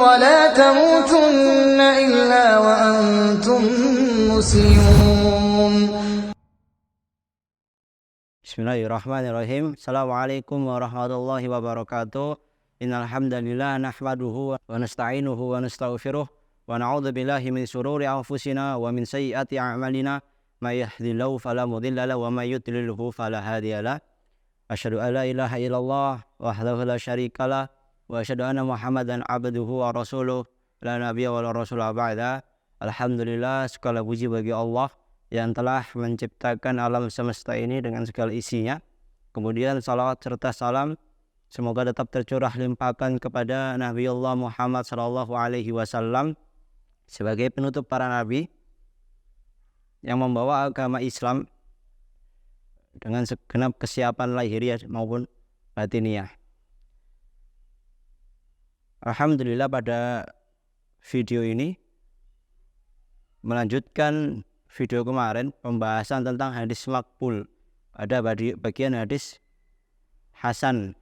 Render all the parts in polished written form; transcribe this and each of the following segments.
ولا تموتن إلا وأنتم مسلمون. Bismillahirrahmanirrahim. Assalamualaikum warahmatullahi wabarakatuh. Innal hamdalillah nahmaduhu wa nasta'inuhu wa nastaghfiruh wa na'udzu billahi min shururi anfusina wa min sayyiati a'malina may yahdihillahu fala mudilla lahu wa may yudlilhu fala hadiyalah. Asyhadu an la ilaha illallah wahdahu la syarikalah wa asyhadu anna Muhammadan abduhu wa rasuluh la nabiyya wa la rasula ba'da. Alhamdulillah, segala puji bagi Allah yang telah menciptakan alam semesta ini dengan segala isinya. Kemudian salawat serta salam semoga tetap tercurah limpahkan kepada Nabiullah Muhammad SAW sebagai penutup para nabi yang membawa agama Islam dengan segenap kesiapan lahiriah maupun batiniah. Alhamdulillah, pada video ini melanjutkan video kemarin pembahasan tentang hadis makbul. Ada bagian hadis hasan,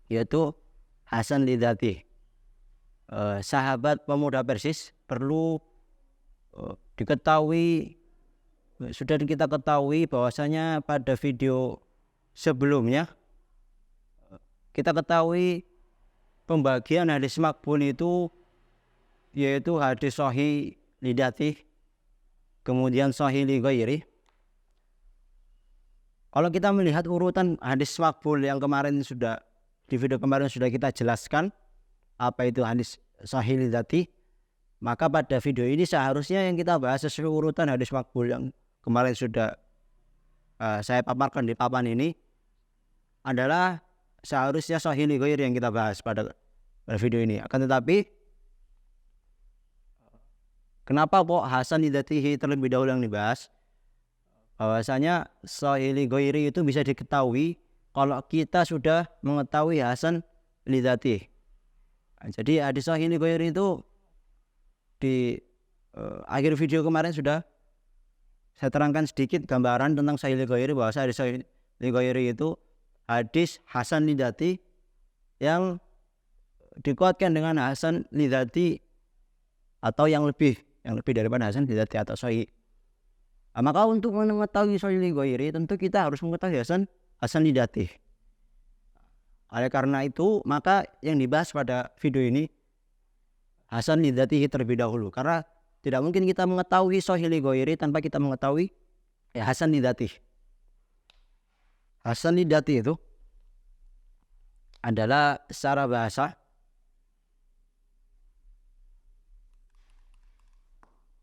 yaitu hasan lidzati. Sahabat pemuda Persis perlu diketahui, sudah kita ketahui bahwasanya pada video sebelumnya kita ketahui pembagian hadis makbul itu yaitu hadis sahih lidzati, kemudian sahih li ghairi. Kalau kita melihat urutan hadis makbul yang kemarin sudah di video kemarin sudah kita jelaskan apa itu hadis sahih li dzati, maka pada video ini seharusnya yang kita bahas sesuai urutan hadis makbul yang kemarin sudah saya paparkan di papan ini adalah seharusnya sahih li ghairi yang kita bahas pada video ini. Akan tetapi kenapa kok hasan lidzatihi terlebih dahulu yang dibahas? Bahwasanya sahih li ghairi itu bisa diketahui kalau kita sudah mengetahui hasan lidzatihi. Jadi hadis sahih li ghairi itu di akhir video kemarin sudah saya terangkan sedikit gambaran tentang sahih li ghairi, bahwa hadis sahih li ghairi itu hadis hasan lidzati yang dikuatkan dengan hasan lidzati atau yang lebih daripada hasan lidzati atau sahih. Maka untuk mengetahui sahih li ghairi tentu kita harus mengetahui hasan lidzati. Oleh karena itu maka yang dibahas pada video ini hasan lidzati terlebih dahulu, karena tidak mungkin kita mengetahui sahih li ghairi tanpa kita mengetahui hasan lidzati. Hasan lidzati itu adalah secara bahasa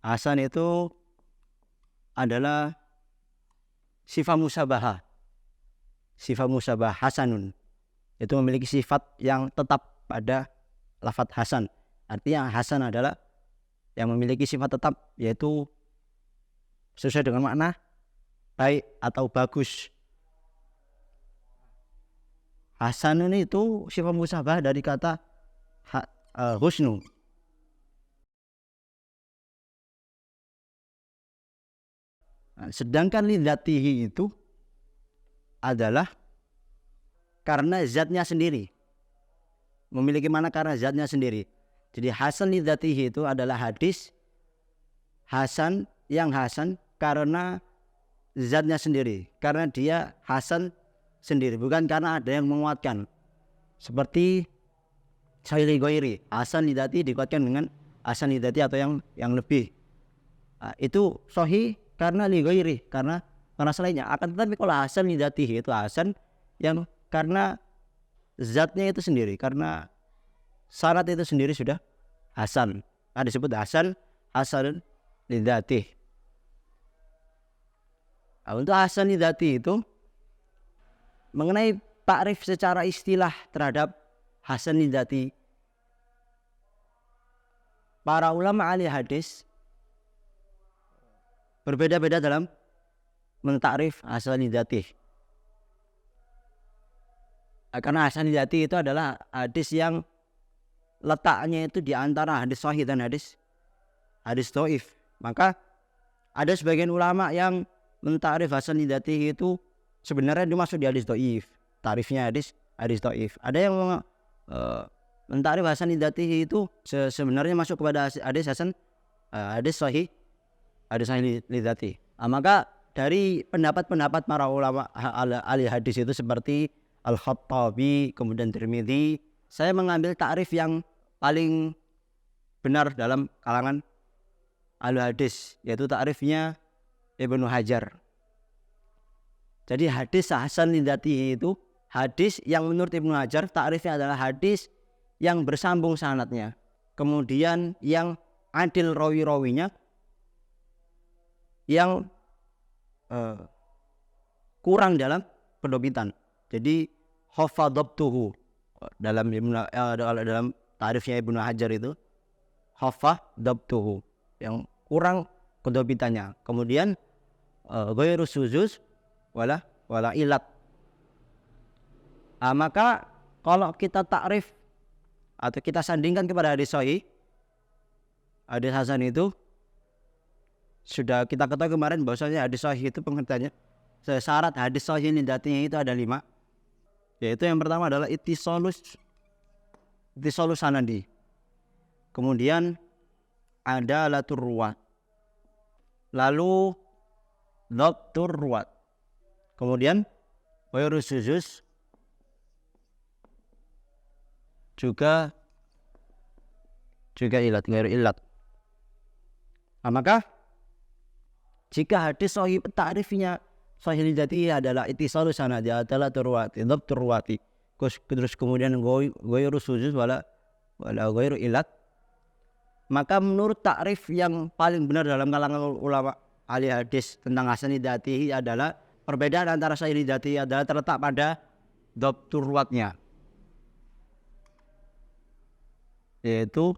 hasan itu adalah sifat musabahah. Sifat musabahah hasanun itu memiliki sifat yang tetap pada lafadz hasan. Artinya hasan adalah yang memiliki sifat tetap, yaitu sesuai dengan makna baik atau bagus. Hasanun itu sifat musabahah dari kata husnu. Sedangkan lidzatihi itu adalah karena zatnya sendiri, memiliki mana karena zatnya sendiri. Jadi hasan lidzatihi itu adalah hadis hasan yang hasan karena zatnya sendiri, karena dia hasan sendiri, bukan karena ada yang menguatkan. Seperti sahih li ghairi, hasan lidzati dikuatkan dengan hasan lidzati atau yang lebih. Itu sahih karena li ghairi, karena selainnya. Akan tetapi kalau hasan lidzatihi itu hasan yang karena zatnya itu sendiri, karena syarat itu sendiri sudah hasan. Disebut hasan lidzatihi. Untuk hasan lidzatihi itu mengenai takrif secara istilah terhadap hasan lidzatihi, para ulama ahli hadis berbeda-beda dalam mentakrif hasan lidzatihi. Karena hasan lidzatihi itu adalah hadis yang letaknya itu di antara hadis sahih dan hadis dhaif. Maka ada sebagian ulama yang mentakrif hasan lidzatihi itu sebenarnya dimaksud di hadis dhaif. Tarifnya hadis dhaif. Ada yang Mentakrif hasan lidzatihi itu sebenarnya masuk kepada hadis hasan, hadis sahih lidzati. Maka dari pendapat-pendapat para ulama ahli hadis itu seperti Al-Khattabi, kemudian Tirmidzi, saya mengambil takrif yang paling benar dalam kalangan ahli hadis, yaitu takrifnya Ibnu Hajar. Jadi hadis hasan lidzatihi itu hadis yang menurut Ibnu Hajar takrifnya adalah hadis yang bersambung sanadnya, kemudian yang adil rawi-rawinya, yang kurang dalam pendobitan. Jadi hafadhabtuhu dalam takrifnya Ibnu Hajar itu hafadhabtuhu, yang kurang pendobitannya. Kemudian ghairu syuzuz wala ilat. Maka kalau kita takrif atau kita sandingkan kepada hadis sahih, hadis hasan itu sudah kita ketahui kemarin bahwasanya hadis sahih itu pengertiannya, syarat hadis sahih lidzatihi itu ada 5, yaitu yang pertama adalah ittisalus sanadi, kemudian ada latur ruwat, lalu dhabtur ruwat, kemudian ghairu syuzuz, juga ilat, ghairu ilat. Maka jika hadis sahih takrifnya sahih lidzatihi adalah ittisalus sanadi, adalah turwati, dhabtur ruwati, terus kemudian ghairu syuzuz wala ghairu ilat, maka menurut takrif yang paling benar dalam kalangan ulama ahli hadis tentang hasan lidzatihi adalah perbedaan antara sahih lidzatihi adalah terletak pada dhabtur ruwatnya, yaitu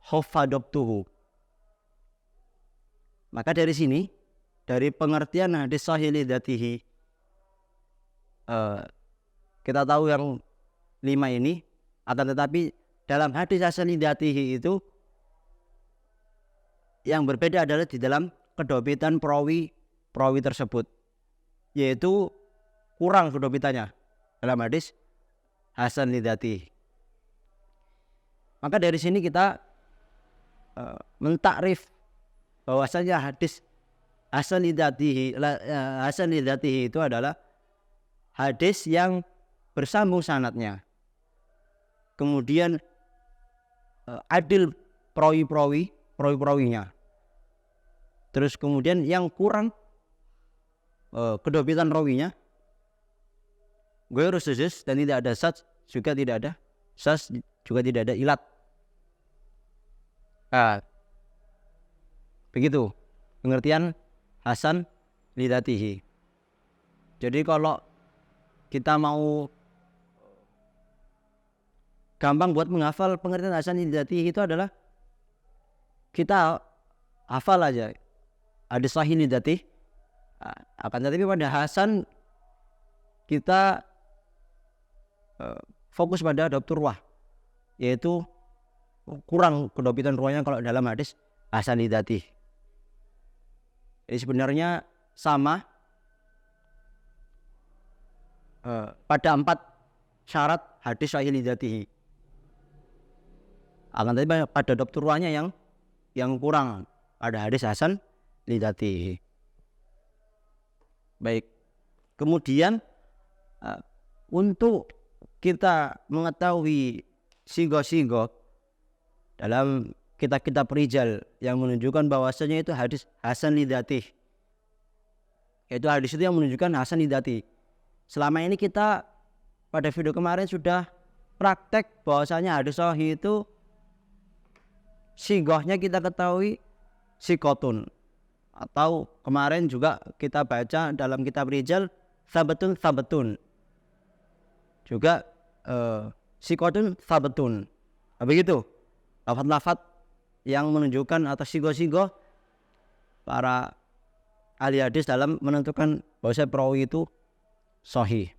hafadhabtuhu. Maka dari sini, dari pengertian hadis sahih lidzatihi, kita tahu yang 5 ini, akan tetapi dalam hadis hasan lidzatihi itu yang berbeda adalah di dalam kedobitan perawi tersebut, yaitu kurang kedobitannya dalam hadis hasan lidzatihi. Maka dari sini kita mentakrif bahwasanya hadis hasan lidzatihi itu adalah hadis yang bersambung sanadnya, kemudian adil perawi-perawinya, terus kemudian yang kurang kedobitan rawinya ghairu syuzuz, dan tidak ada syadz, juga tidak ada syadz, juga tidak ada ilat. Begitu pengertian hasan lidzatihi. Jadi kalau kita mau gampang buat menghafal pengertian hasan lidzatihi itu adalah kita hafal aja hadis sahih lidzatihi, akan tetapi pada hasan kita fokus pada dhabtur ruwah, yaitu kurang kedobitan ruwahnya kalau dalam hadis hasan lidzatihi. Jadi sebenarnya sama pada 4 syarat hadis sahih lidzatihi, akan tetapi pada dhabtur ruwahnya yang kurang pada hadis hasan lidzatihi. Baik, kemudian untuk kita mengetahui sigo-sigo dalam kitab-kitab rijal yang menunjukkan bahwasanya itu hadis hasan lidzatihi, yaitu hadis itu yang menunjukkan hasan lidzatihi. Selama ini kita pada video kemarin sudah praktek bahwasanya hadis sahih itu sigohnya kita ketahui sikotun, atau kemarin juga kita baca dalam kitab rijal sabetun, juga sikotun sabetun. Begitu lafaz-lafaz yang menunjukkan atau sigo-sigo para ahli hadis dalam menentukan bahwa perawi itu sahih.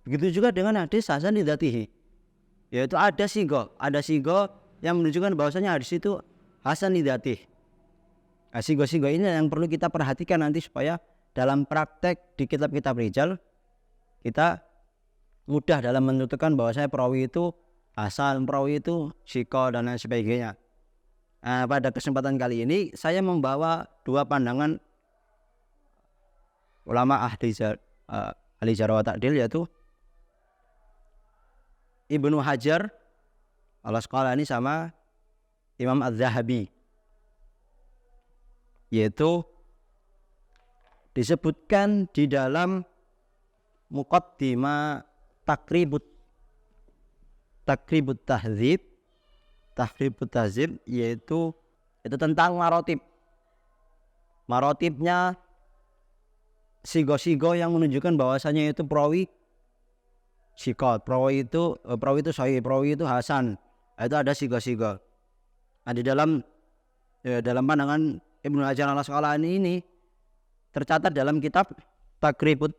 Begitu juga dengan hadis hasan lidzatihi, yaitu ada sigo yang menunjukkan bahwasanya hadis itu hasan lidzatihi. Sigo-sigo ini yang perlu kita perhatikan nanti supaya dalam praktek di kitab-kitab rijal kita mudah dalam menentukan bahwasanya perawi itu hasan, perawi itu siko dan lain sebagainya. Nah, pada kesempatan kali ini saya membawa dua pandangan ulama ahli jarh wa ta'dil, yaitu Ibnu Hajar al-Asqalani sama Imam Az-Zahabi, yaitu disebutkan di dalam Muqaddimah Takribut Tahzib, yaitu tentang marotibnya sigo-sigo yang menunjukkan bahwasanya itu perawi sikot, perawi itu sahih, perawi itu hasan. Itu ada sigo-sigo. Nah, di dalam pandangan Ibnu Hajar al-Asqalani ini tercatat dalam kitab Takribut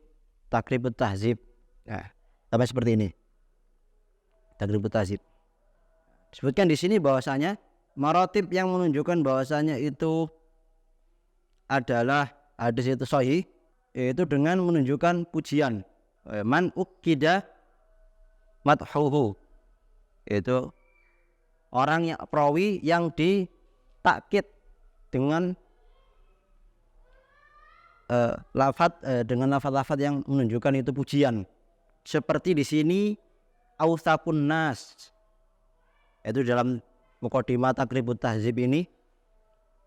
Tahzib. Nah, sampai seperti ini. Takribut Tahzib. Disebutkan di sini bahwasanya marotib yang menunjukkan bahwasanya itu adalah hadis itu sahih, yaitu dengan menunjukkan pujian. Man ukida madhuhu, itu orang yang perawi yang ditakkid dengan lafaz-lafaz yang menunjukkan itu pujian. Seperti di sini autsaqun nas, itu dalam Muqaddimah Takribut Tahzib ini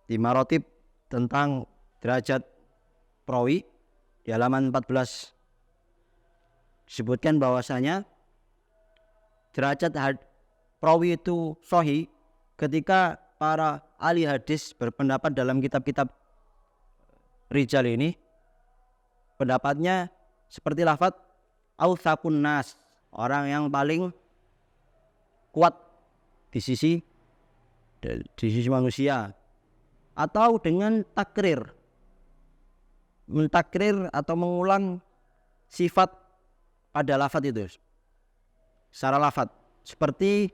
di marotib tentang derajat perawi di halaman 14 disebutkan bahwasanya derajat perawi itu sahih ketika para ahli hadis berpendapat dalam kitab-kitab rijal ini, pendapatnya seperti lafaz autsaqun nas, orang yang paling kuat di sisi manusia, atau dengan mentakrir atau mengulang sifat pada lafaz itu secara lafaz, seperti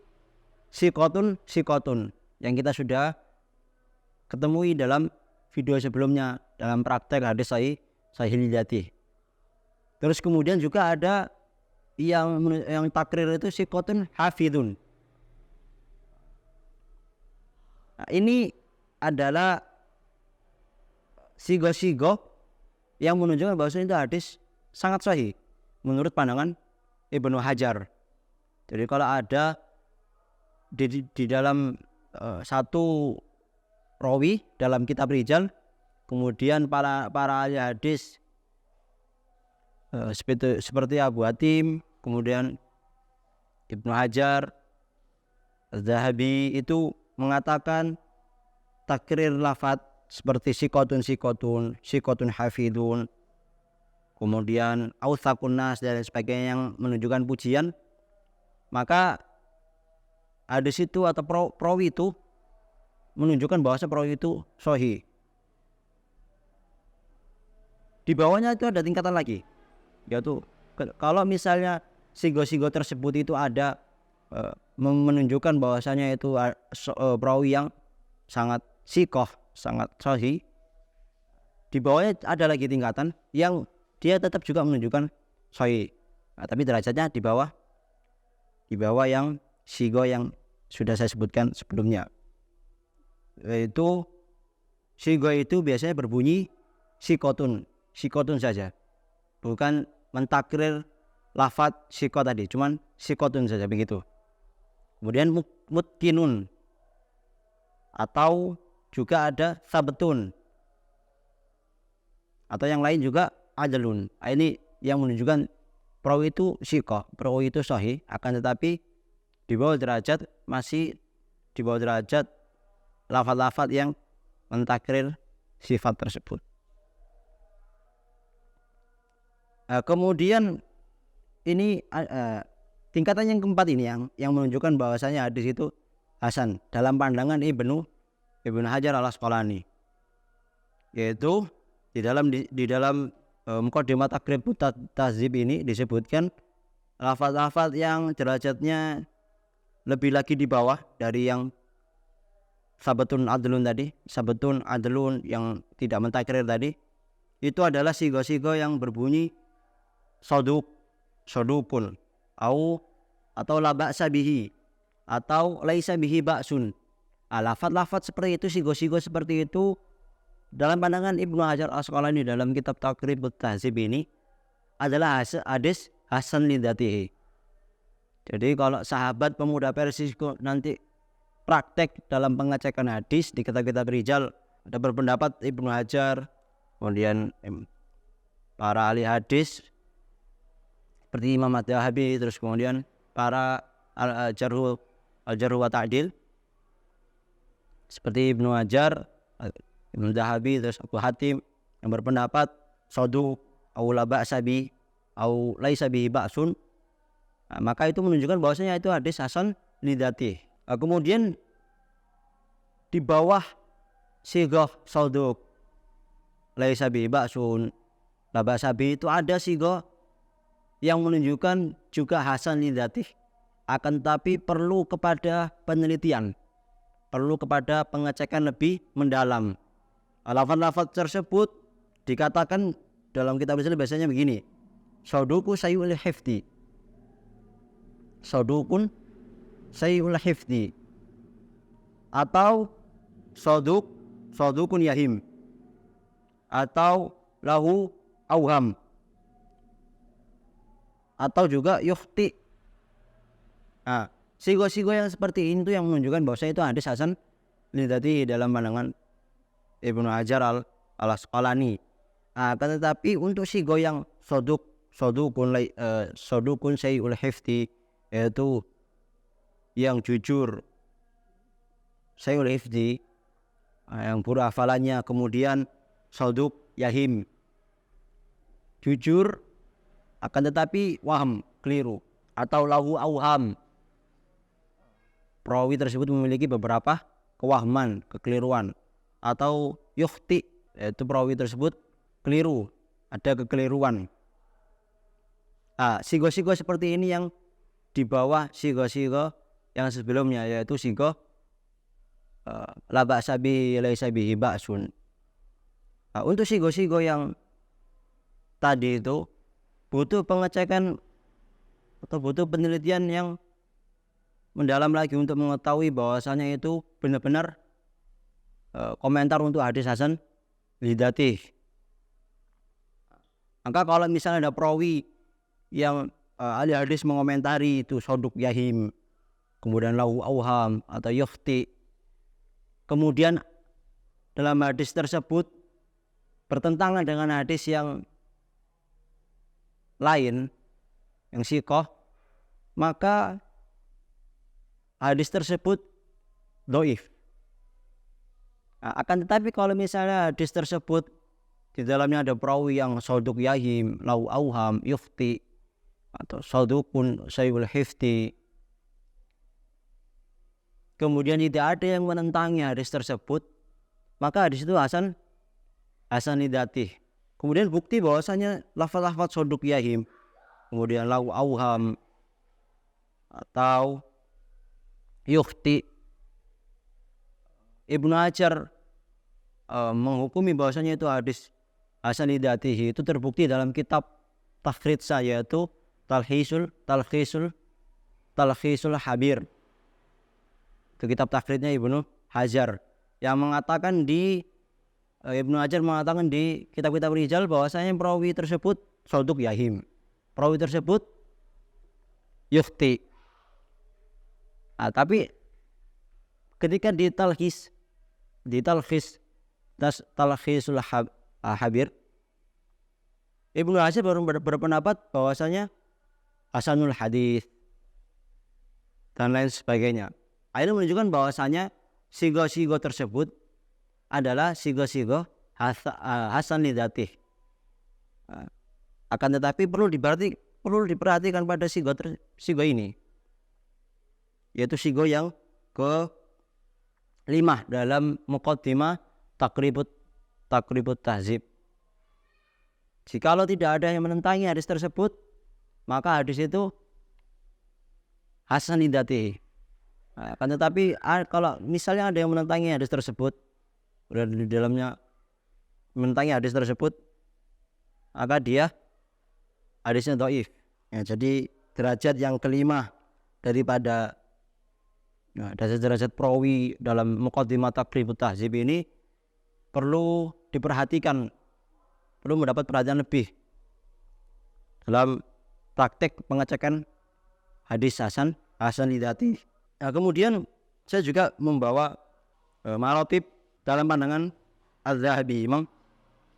sikotun yang kita sudah ketemui dalam video sebelumnya dalam praktek hadis sahih lidzati. Terus kemudian juga ada yang takrir itu sikotun hafidun. Nah, ini adalah sigo-sigo yang menunjukkan bahwa itu hadis sangat sahih menurut pandangan Ibnu Hajar. Jadi kalau ada di dalam satu rawi dalam kitab rijal, kemudian para ahli hadis seperti Abu Hatim, kemudian Ibnu Hajar, Az-Zahabi itu mengatakan takrir lafaz seperti sikotun hafidun, kemudian autsaqun nas dan sebagainya yang menunjukkan pujian, maka hadis itu atau perawi itu menunjukkan bahwa perawi itu sahih. Di bawahnya itu ada tingkatan lagi, yaitu kalau misalnya sigo-sigo tersebut itu ada menunjukkan bahwasanya itu perawi yang sangat sikoh, sangat sahih, di bawahnya ada lagi tingkatan yang dia tetap juga menunjukkan sahih, nah, tapi derajatnya di bawah yang sigo yang sudah saya sebutkan sebelumnya. Yaitu sigo itu biasanya berbunyi sikotun saja, bukan mentakrir lafaz siko tadi, cuman sikotun saja begitu. Kemudian mutkinun, atau juga ada sabtun, atau yang lain juga adlun. Ini yang menunjukkan perawi itu siko, perawi itu sahih, akan tetapi di bawah derajat, masih di bawah derajat lafaz-lafaz yang mentakrir sifat tersebut. Kemudian ini tingkatan yang keempat ini yang menunjukkan bahwasanya hadis itu hasan dalam pandangan Ibnu Hajar al-Asqalani, yaitu di dalam Muqaddimah Takribut Tahzib ini disebutkan lafaz-lafaz yang derajatnya lebih lagi di bawah dari yang sabtun adlun yang tidak mentakrir tadi. Itu adalah sigo-sigo yang berbunyi sodukun, atau la ba'sa bihi atau laisa bihi ba'sun. Lafaz-lafaz seperti itu, sigo-sigo seperti itu dalam pandangan Ibnu Hajar Asqalani dalam kitab Taqribut Tahzib ini adalah hadis hasan li dzatihi. Jadi kalau sahabat pemuda Persis nanti praktek dalam pengecekan hadis di kitab-kitab rijal, ada berpendapat Ibnu Hajar, kemudian para ahli hadis seperti Imam Adz-Dzahabi, terus kemudian para al-jarh wa ta'dil seperti Ibnu Hajar, Ibnu Dzahabi, terus Abu Hatim yang berpendapat saduq au la ba'sa bi au laisa bihi ba'sun, maka itu menunjukkan bahwasanya itu hadis hasan li dzatihi. Kemudian di bawah sighah saduq laisa bihi ba'sun la ba'sa bi itu ada sighah yang menunjukkan juga hasan li dzatihi, akan tetapi perlu kepada penelitian, perlu kepada pengecekan lebih mendalam. Lafaz-lafaz tersebut dikatakan dalam kitab Islam biasanya begini: saduqu sayyul hifdi, saduqun sayyul hifdi, atau saduqun yahim, atau lahu auham, atau juga yukhti. Sigo-sigo yang seperti itu yang menunjukkan bahwa itu hadis hasan li dzatihi dalam pandangan Ibnu Hajar al-Asqalani. Tetapi untuk sigo yang saduqun sayyul hifdi, yaitu yang jujur sayyul hifdi, yang buruk hafalannya, kemudian saduq yahim, jujur akan tetapi waham, keliru, atau lahu auham, perawi tersebut memiliki beberapa kewahman, kekeliruan, atau yukhti, yaitu perawi tersebut keliru, ada kekeliruan. Sigo-sigo seperti ini yang di bawah sigo-sigo yang sebelumnya, yaitu sigo la ba'sa bihi laisa bihi ba'sun. Untuk sigo-sigo yang tadi itu butuh pengecekan atau butuh penelitian yang mendalam lagi untuk mengetahui bahwasanya itu benar-benar komentar untuk hadis hasan li dzatihi. Maka kalau misalnya ada perawi yang ahli hadis mengomentari itu saduq yahim, kemudian lahu auham atau yukhti, kemudian dalam hadis tersebut bertentangan dengan hadis yang lain yang siqah, maka hadis tersebut dhaif. Akan tetapi kalau misalnya hadis tersebut di dalamnya ada perawi yang saduq yahim, lahu auham, yukhti, atau saduqun sayyul hifdi, kemudian tidak ada yang menentangi hadis tersebut, maka hadis itu hasan li dzatihi. Kemudian bukti bahwasanya lafaz-lafaz saduq yahim, kemudian lahu auham atau yukhti, Ibnu Hajar menghukumi bahwasanya itu hadis hasan li dzatihi, itu terbukti dalam kitab takhrid saya, yaitu Talkhisul Habir. Itu kitab takhridnya Ibnu Hajar yang mengatakan Ibnu Hajar mengatakan di kitab-kitab rijal bahwasanya perawi tersebut saduq yahim, perawi tersebut yukhti. Tapi ketika di Talkhisul Habir, Ibnu Hajar baru berpendapat bahwasanya hasanul hadis dan lain sebagainya. Ini menunjukkan bahwasanya sigo-sigo tersebut adalah sigo-sigo hasan li dzatihi. Akan tetapi perlu diperhatikan pada sigo ini, yaitu sigo yang ke-5 dalam muqaddimah Taqribut Tahzib. Jikalau tidak ada yang menentangi hadis tersebut, maka hadis itu hasan li dzatihi. Akan tetapi kalau misalnya ada yang menentangi hadis tersebut, udah di dalamnya menentangi hadis tersebut, maka dia hadisnya dhaif. Jadi derajat yang kelima daripada derajat perawi dalam Muqaddimah Taqribut Tahdzib ini perlu diperhatikan, perlu mendapat perhatian lebih dalam praktek pengecekan hadis hasan lidzati. Nah, kemudian saya juga membawa maratib dalam pandangan Az-Zahabi, Imam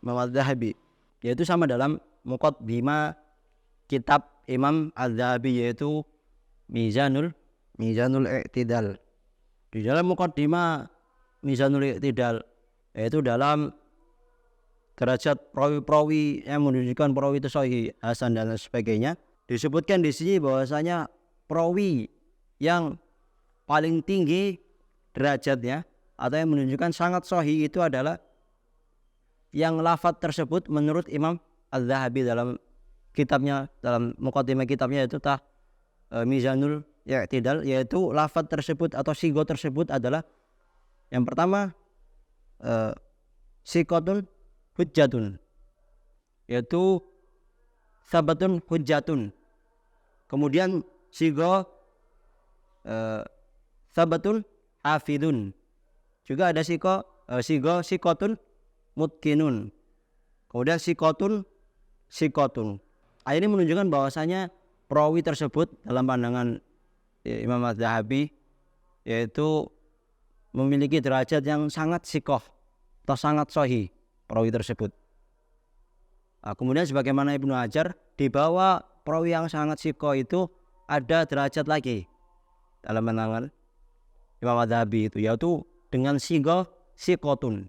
Az-Zahabi, yaitu sama dalam Muqaddimah kitab Imam Az-Zahabi, yaitu Mizanul I'tidal. Di dalam Muqaddimah Mizanul I'tidal, yaitu dalam derajat perawi yang menunjukkan perawi itu sahih, hasan dan sebagainya, disebutkan di sini bahwasanya perawi yang paling tinggi derajatnya atau yang menunjukkan sangat sahih itu adalah yang lafadz tersebut menurut Imam Az-Zahabi dalam kitabnya, dalam Muqaddimah kitabnya, yaitu Mizanul I'tidal, yaitu lafadz tersebut atau sigo tersebut adalah yang pertama sikotun hujjatun, yaitu sabatun hujjatun. Kemudian sigo sabatun hafidun, juga ada sigo sikotun mutkinun, kemudian sikotun. Ini menunjukkan bahwasanya perawi tersebut dalam pandangan Imam Az-Zahabi yaitu memiliki derajat yang sangat sikoh atau sangat sahih perawi tersebut. Kemudian sebagaimana Ibnu Hajar, di bawah perawi yang sangat sikoh itu ada derajat lagi dalam pandangan Imam Az-Zahabi itu, yaitu dengan sigo sikotun,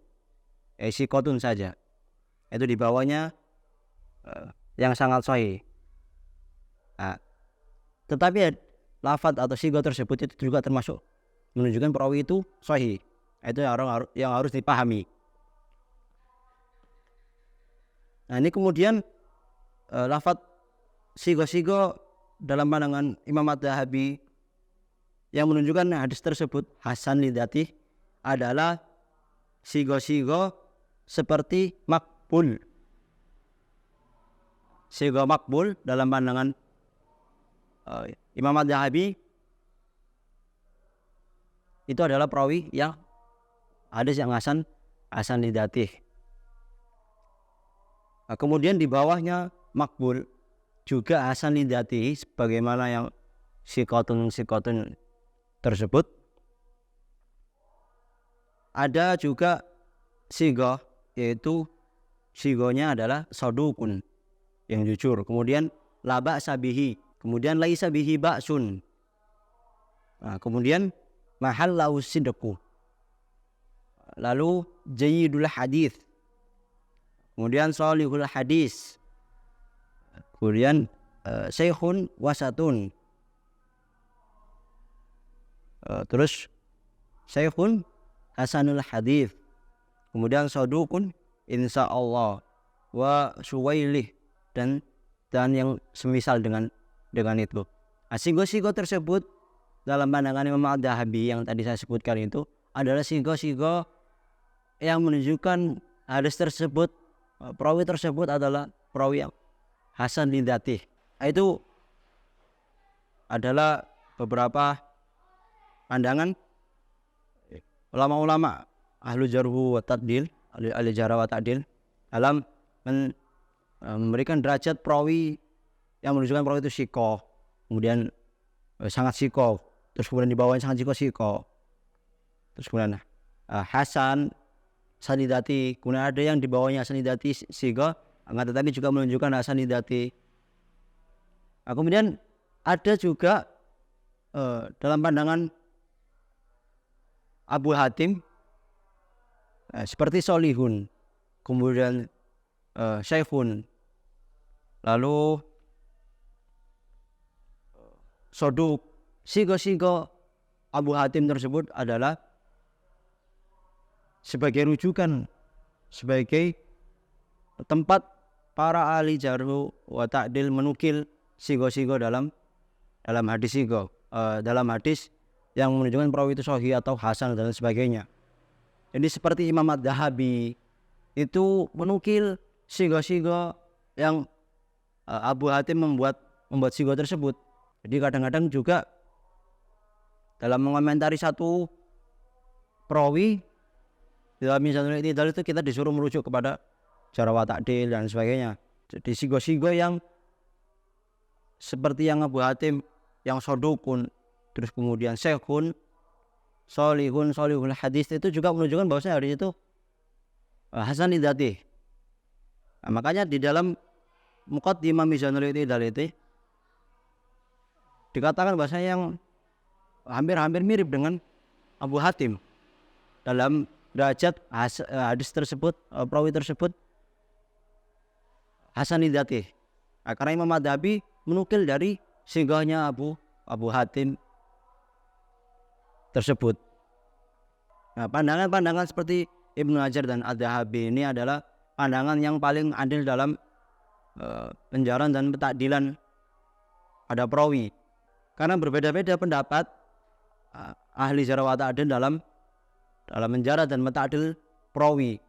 sikotun saja, itu di bawahnya yang sangat sahih. Tetapi lafadz atau sigo tersebut itu juga termasuk menunjukkan perawi itu sahih. Itu yang harus dipahami. Nah, ini kemudian lafadz sigo-sigo dalam pandangan Imam Az-Zahabi yang menunjukkan hadis tersebut hasan lidzati adalah sigo-sigo seperti makbul. Sigo makbul dalam pandangan Imam Az-Zahabi itu adalah perawi yang hadis yang hasan lidzati. Kemudian di bawahnya makbul juga hasan lidzati sebagaimana yang sikotun tersebut. Ada juga sigo, yaitu sigonya adalah sadukun, yang jujur. Kemudian la ba'sa bihi, kemudian laisa bihi ba'sun. Kemudian mahallahu sidqu, lalu jayyidul hadis, kemudian shalihul hadis, kemudian syekhun wasatun, terus syekhun hasanul hadis, kemudian sadukun insyaallah, wa suwailih, dan yang semisal dengan itu. Sigo-sigo tersebut dalam pandangan Imam Az-Zahabi yang tadi saya sebutkan itu adalah sigo-sigo yang menunjukkan hadis tersebut, perawi tersebut adalah perawi yang hasan lidzati. Itu adalah beberapa pandangan ulama-ulama ahlu jarhu wa ta'dil, ahli jarh wa ta'dil dalam memberikan derajat perawi yang menunjukkan perawi itu sikoh, kemudian sangat sikoh, terus kemudian di bawahnya sangat sikoh, terus kemudian hasan lidzati, kemudian ada yang di bawahnya hasan lidzati sikoh, tetapi juga menunjukkan hasan lidzati. Kemudian ada juga dalam pandangan Abu Hatim seperti solihun, kemudian syekhun, lalu soduk. Sigo-sigo Abu Hatim tersebut adalah sebagai rujukan, sebagai tempat para ahli jarh wa ta'dil menukil sigo-sigo dalam hadis sigo, dalam hadis yang menunjukkan perawi itu sahih atau hasan dan sebagainya. Jadi seperti Imam Az-Zahabi itu menukil sigo-sigo yang Abu Hatim membuat sigo tersebut Jadi kadang-kadang juga dalam mengomentari satu perawi dalam Mizanul I'tidal itu kita disuruh merujuk kepada cara wa ta'dil dan sebagainya. Jadi sigo-sigo yang seperti yang Abu Hatim yang sodukun, terus kemudian syekhun, solihul hadis, itu juga menunjukkan bahwasanya hadis itu hasan li dzatih. Nah, makanya di dalam Muqaddimah Mizanul I'tidal itu dikatakan bahwasanya yang hampir mirip dengan Abu Hatim dalam derajat hadis tersebut, perawi tersebut hasan li dzatih. Nah, karena Imam Madhabi menukil dari singgahnya Abu Hatim tersebut. Nah, pandangan-pandangan seperti Ibnu Hajar dan Adz-Dzahabi ini adalah pandangan yang paling adil dalam penjaran dan pentakdilan pada perawi. Karena berbeda-beda pendapat ahli jarh wa ta'dil dalam menjarah dan mentakdil perawi.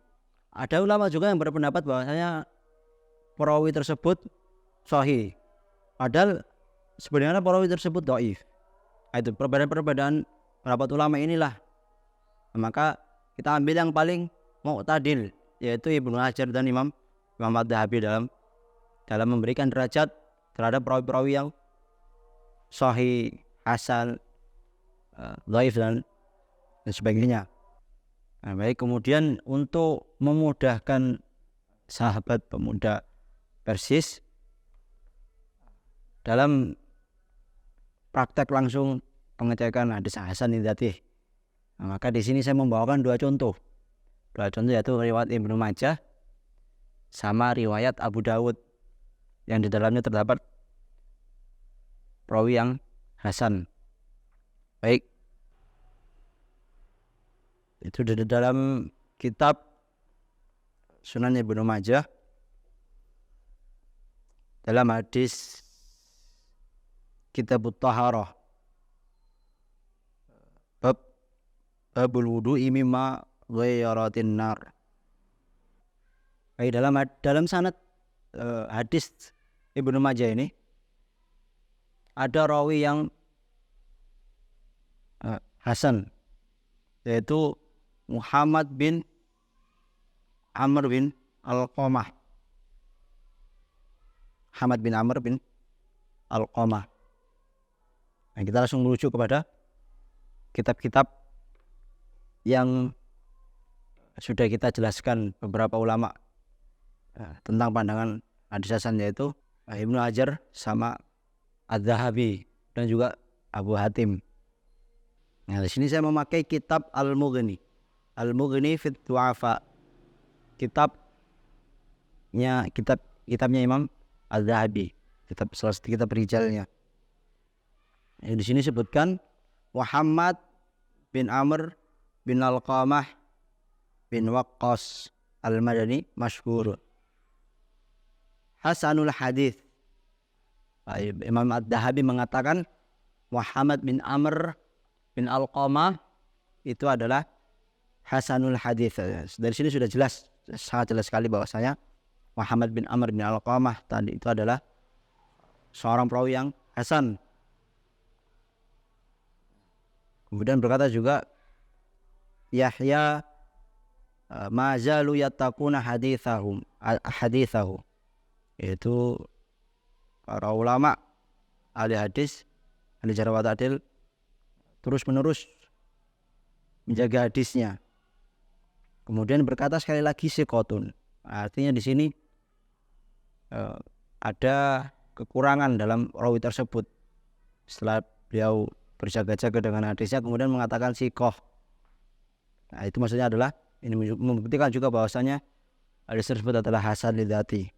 Ada ulama juga yang berpendapat bahwasanya perawi tersebut sahih, padahal sebenarnya perawi tersebut dhaif. Itu perbedaan pendapat ulama inilah. Maka kita ambil yang paling mu'tadil, yaitu Ibnu Hajar dan Imam Adz-Dzahabi dalam memberikan derajat terhadap perawi-perawi yang sahih, hasan, dhaif dan sebagainya. Nah, baik, kemudian untuk memudahkan sahabat pemuda Persis dalam praktek langsung pengecekan hadis hasan li dzatih, nah, maka di sini saya membawakan dua contoh yaitu riwayat Ibnu Majah sama riwayat Abu Dawud yang di dalamnya terdapat perawi yang hasan. Baik, itu di dalam kitab Sunan Ibnu Majah dalam hadis Kitabut Thaharah babul wudu'i mimma ghayyaratin nar. Baik, dalam sanad hadis Ibnu Majah ini ada rawi yang hasan, yaitu Muhammad bin Amr bin Alqamah. Muhammad bin Amr bin Alqamah. Nah, kita langsung merujuk kepada kitab-kitab yang sudah kita jelaskan beberapa ulama tentang pandangan hadis hasan, yaitu Ibnu Hajar sama Adz-Dzahabi dan juga Abu Hatim. Nah, di sini saya memakai kitab Al-Mughni fit Du'afa, kitabnya Imam Adz-Dzahabi, salah satu kitab rijalnya. Nah, di sini sebutkan Muhammad bin Amr bin Alqamah bin Waqqas Al-Madani masyhur hasanul hadis. Imam Adz-Dzahabi mengatakan Muhammad bin Amr bin Alqamah itu adalah hasanul hadis. Dari sini sudah sangat jelas sekali bahwasanya Muhammad bin Amr bin Alqamah tadi itu adalah seorang perawi yang hasan. Kemudian berkata juga Yahya mazalu yattaquna hadithahu, yaitu para ulama ahli hadis, ahli jarh wa ta'dil terus menerus menjaga hadisnya. Kemudian berkata sekali lagi siqotun, artinya di sini ada kekurangan dalam rawi tersebut. Setelah beliau berjaga-jaga dengan hadisnya, kemudian mengatakan siqoh. Nah, itu maksudnya adalah ini membuktikan juga bahwasanya hadis tersebut adalah hasan li dzatih.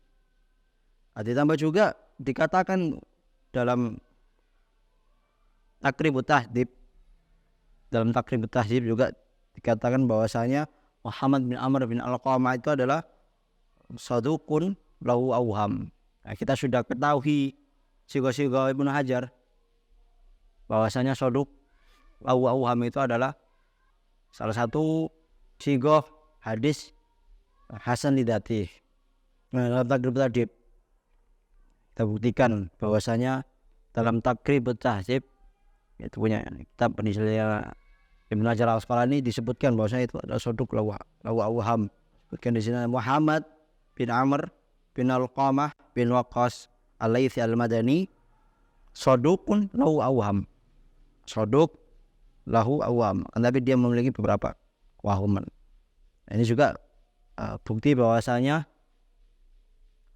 Ditambah juga dikatakan dalam Takribut Tahdhib juga dikatakan bahwasanya Muhammad bin Amr bin Alqamah itu adalah saduqun lahu awham. Nah, kita sudah ketahui sigo-sigo Ibnu Hajar bahwasanya saduq lahu awham itu adalah salah satu sigo hadis hasan li dzatih. Nah, dalam Takribut Tahdhib kita buktikan bahwasanya dalam Taqribut Tahdzib, itu punya kitab penelitian Ibnu Hajar Al-Asqalani, disebutkan bahwasanya itu adalah soduk lahu awham. Disebutkan di sini Muhammad bin Amr bin Alqamah bin Waqqas Al-Laitsi Al-Madani sodukun lahu awham. Soduk lahu awham, tapi dia memiliki beberapa wahuman. Ini juga bukti bahwasanya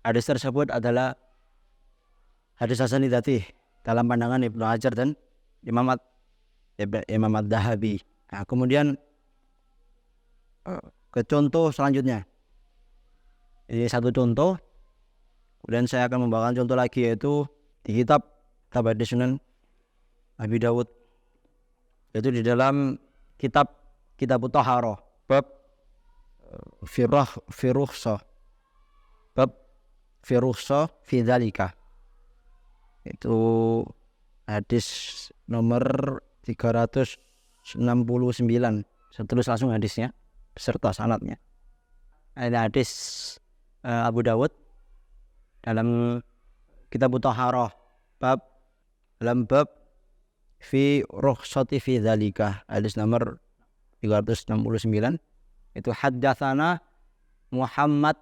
hadis tersebut adalah hadis hasan lidzatih dalam pandangan Ibnu Hajar dan Imam Adz-Dzahabi. Nah, kemudian ke contoh selanjutnya. Ini satu contoh. Kemudian saya akan membawakan contoh lagi, yaitu di kitab hadis Sunan Abi Dawud, yaitu di dalam kitab Thaharah, bab firukhsah, bab firukhsah fi dzalika. Itu hadis nomor 369. Saya tulis langsung hadisnya beserta sanadnya. Ada hadis Abu Dawud dalam kitab Thaharah, dalam bab fi rukhsati fi dzalika, hadis nomor 369. Itu haddatsana Muhammad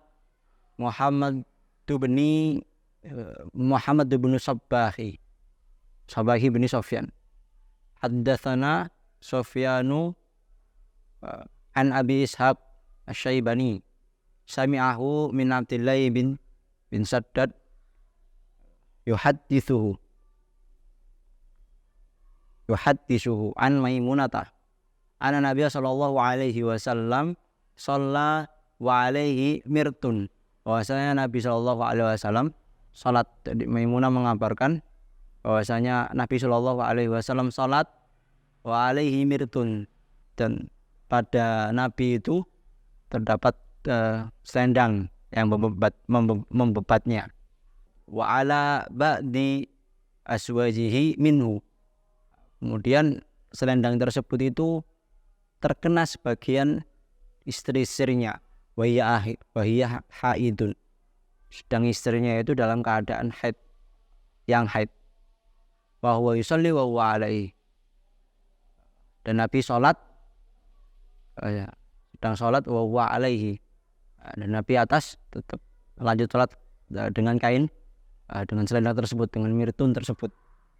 bin Sabahi bin Sofyan. Haddatsana Sofyanu an Abi Ishaq Asy-Syaibani sami'ahu min Abdillah bin Saddad yuhadditsuhu an Maimunata anna Nabiy sallallahu alaihi wasallam shalla wa alaihi mirtun. Bahwasanya Nabi sallallahu alaihi wasallam salat. Jadi Maimunah mengabarkan bahwasanya Nabi sallallahu alaihi wasallam salat wa alaihi mirtun, dan pada Nabi itu terdapat selendang yang membebatnya. Wa ala ba'di aswajihi minhu. Kemudian selendang tersebut itu terkena sebagian istri-istrinya. Wa hiya haidun. Sedang istrinya itu dalam keadaan haid, yang haid. Wa huwa yusalli wa huwa alaihi. Dan Nabi salat, sedang salat wa huwa alaihi. Dan Nabi atas tetap lanjut salat dengan kain, dengan selendang tersebut, dengan mirtun tersebut.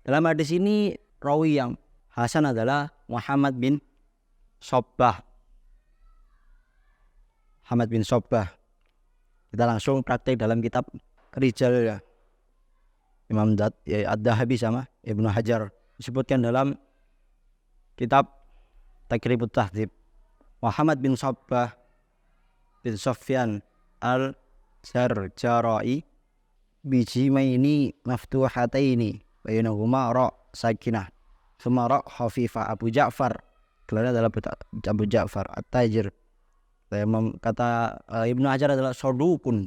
Dalam hadis ini rawi yang hasan adalah Muhammad bin Sabbah. Kita langsung praktek dalam kitab Rijal ya, Imam Adz-Dzahabi sama Ibnu Hajar. Disebutkan dalam kitab Taqribut Tahdzib, Muhammad bin Sabbah bin Sofyan al-Jarjarai bijimaini maftuhataini bainahuma ra sakinah thumma ra khafifah. Abu Ja'far, gelarnya adalah Abu Ja'far At-Tajir. Kata Ibnu Hajar adalah sodukun.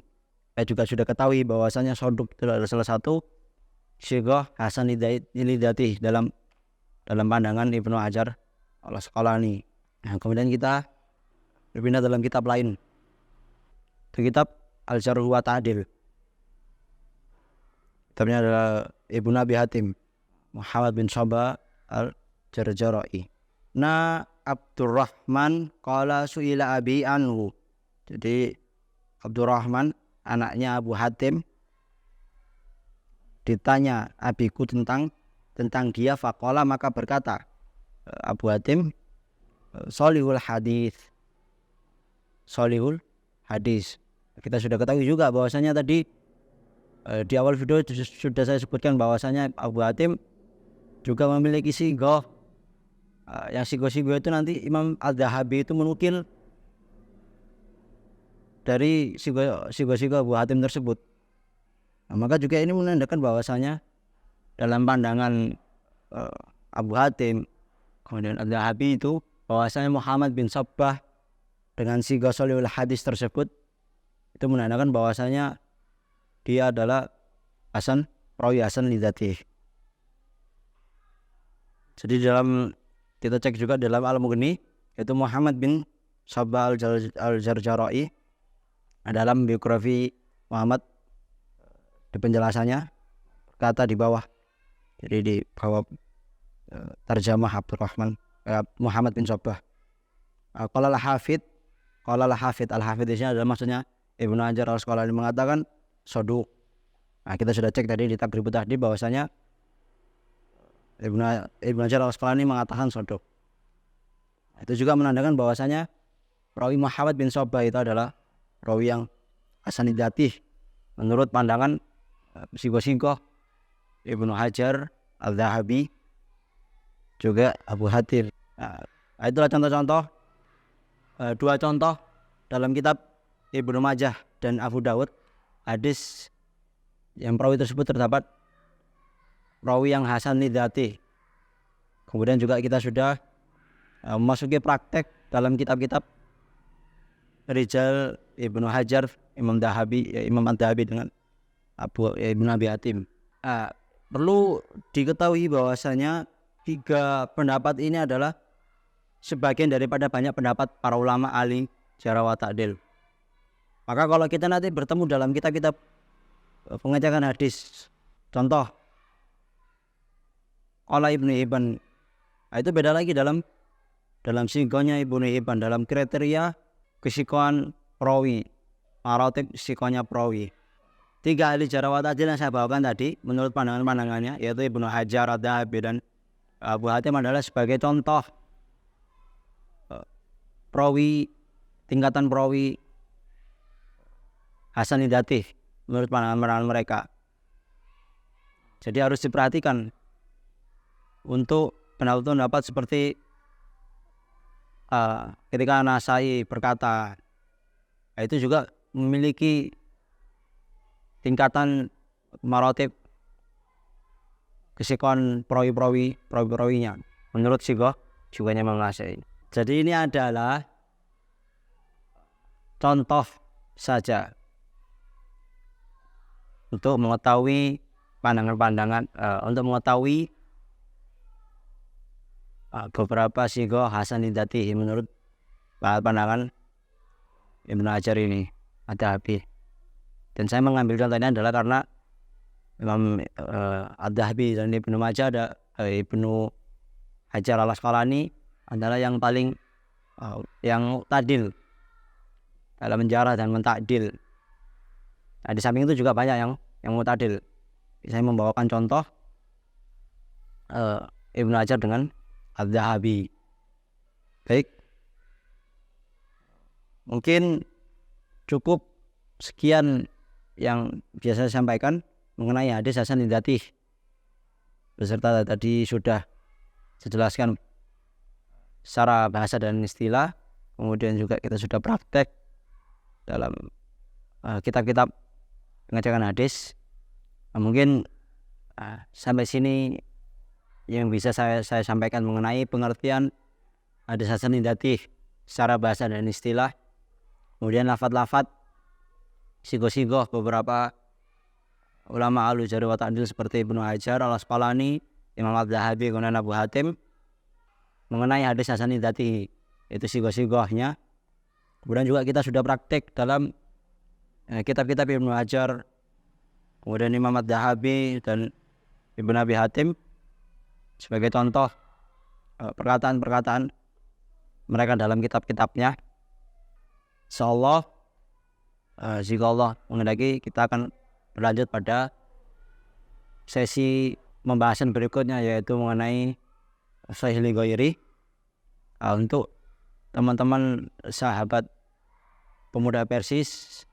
Saya juga sudah ketahui bahwasanya soduk itu adalah salah satu syighah hasan lidzatih dalam pandangan Ibnu Hajar Al-Asqalani. Nah, kemudian kita berpindah dalam kitab lain. Itu kitab Al-Jarh wa Ta'dil. Kitabnya adalah Ibnu Abi Hatim, Muhammad bin Sabbah al-Jarjarai. Abdurrahman qala su'ila abi anhu. Jadi Abdurrahman, anaknya Abu Hatim, ditanya abiku tentang dia, faqala, maka berkata Abu Hatim, solihul hadis. Kita sudah ketahui juga bahwasanya tadi di awal video sudah saya sebutkan bahwasanya Abu Hatim juga memiliki syighah. Yang syighah itu nanti Imam Adz-Dzahabi itu menukil dari syighah Abu Hatim tersebut. Nah, maka juga ini menandakan bahwasanya dalam pandangan Abu Hatim kemudian Adz-Dzahabi itu bahwasanya Muhammad bin Sabbah dengan syighah sholihul hadis tersebut itu menandakan bahwasanya dia adalah rawi hasan lidzatih. Jadi kita cek juga dalam Al-Mughni, yaitu Muhammad bin Sabbah al-Jarjarai, dalam biografi Muhammad di penjelasannya berkata di bawah, Jadi di bawah terjemah Abdurrahman Muhammad bin Sabbah. Qala al-Hafidz al-Hafidz di sini adalah maksudnya Ibnu Hajar al-Asqalani mengatakan saduq. Nah, kita sudah cek tadi di Taqribut Tahdhib bahwasanya Ibnu Hajar al-Asqalani mengatakan saduq. Itu juga menandakan bahwasanya rawi Muhammad bin Sabbah itu adalah rawi yang hasanidatih menurut pandangan psikosinkoh Ibnu Hajar al-Dhahabi juga Abu Hatim. Nah, itulah contoh-contoh, dua contoh dalam kitab Ibnu Majah dan Abu Dawud hadis yang perawi tersebut terdapat perawi yang hasan lidzati. Kemudian juga kita sudah memasuki praktek dalam kitab-kitab Rijal Ibnu Hajar, Imam Ad-Dhahabi dengan Ibnu Abi Hatim. Perlu diketahui bahwasanya tiga pendapat ini adalah sebagian daripada banyak pendapat para ulama ahli jarh wa ta'dil. Maka kalau kita nanti bertemu dalam kitab-kitab pengecekan hadis, contoh qala Ibnu Hibban, itu beda lagi dalam sigonya Ibnu Hibban, dalam kriteria kesikoan perawi, maratib sikonya perawi. Tiga ahli jarh wa ta'dil yang saya bawakan tadi menurut pandangannya yaitu Ibnu Hajar, Ad-Dhahabi dan Abu Hatim adalah sebagai contoh perawi, tingkatan perawi hasan lidzati menurut pandangan mereka. Jadi harus diperhatikan untuk pendapat seperti ketika Nasai berkata, itu juga memiliki tingkatan maratib kesikon perawi-perawinya menurut sigoh juga Imam Nasai. Jadi ini adalah contoh saja untuk mengetahui pandangan-pandangan, untuk mengetahui beberapa sigoh hasan lidzati menurut pandangan Ibnu Hajar ini Ad-Dhahabi. Dan saya mengambil contohnya adalah karena Imam Ad-Dhahabi dan Ibnu Majah Ibnu Hajar al-Asqalani adalah yang paling yang mu'tadil dalam menjarah dan mentakdil. Nah, di samping itu juga banyak yang mu'tadil. Saya membawakan contoh Ibnu Hajar dengan Ad-Dhahabi. Baik, mungkin cukup sekian yang biasa saya sampaikan mengenai hadis hasan lidzati, beserta tadi sudah dijelaskan secara bahasa dan istilah. Kemudian juga kita sudah praktek dalam kitab-kitab pengecekan hadis. Mungkin sampai sini yang bisa saya sampaikan mengenai pengertian hadis hasan lidzati secara bahasa dan istilah. Kemudian lafadz-lafadz sigoh-sigoh beberapa ulama ahli jarh wa ta'dil seperti Ibnu Hajar al-Asqalani, Imam Ad-Dhahabi, kemudian Abu Hatim mengenai hadis hasan lidzati, itu sigoh-sigohnya. Kemudian juga kita sudah praktek dalam kitab-kitab Ibnu Hajar, kemudian Imam Ad-Dhahabi dan Ibnu Abi Hatim sebagai contoh perkataan-perkataan mereka dalam kitab-kitabnya. Insyaallah jika Allah menghendaki kita akan berlanjut pada sesi pembahasan berikutnya, yaitu mengenai Sahih li Ghairi. Untuk teman-teman sahabat pemuda Persis,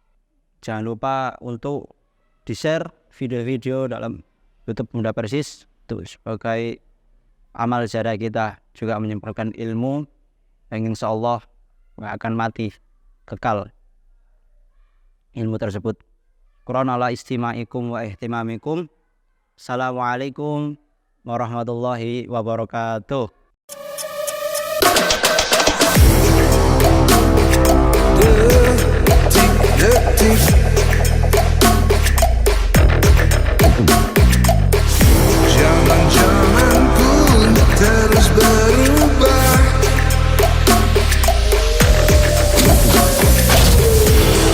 jangan lupa untuk di-share video-video dalam YouTube Pemuda Persis itu sebagai amal jariah kita, juga menyampaikan ilmu yang insyaallah nggak akan mati, kekal ilmu tersebut. Qur'an ala istima'ikum wa ihtimamikum. Assalamualaikum warahmatullahi wabarakatuh. Zaman-zaman pun terus berubah,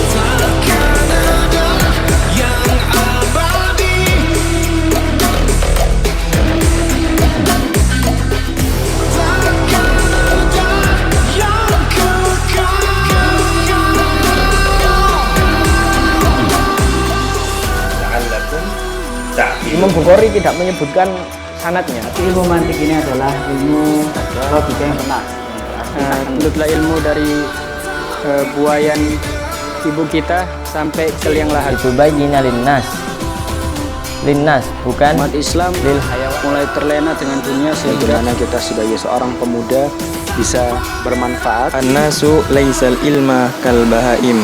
takkan ada yang abadi. Imam Bukhari tidak menyebutkan sanadnya. Ilmu mantik ini adalah ilmu logika yang benar. Menurutlah ilmu dari buayan ibu kita sampai ke liang lahat. Itu bayyina linnas bukan Umat Islam lil hayawan. mulai terlena dengan dunia sehingga kita sebagai seorang pemuda bisa bermanfaat. An-nasu laisal ilma kal bahaim.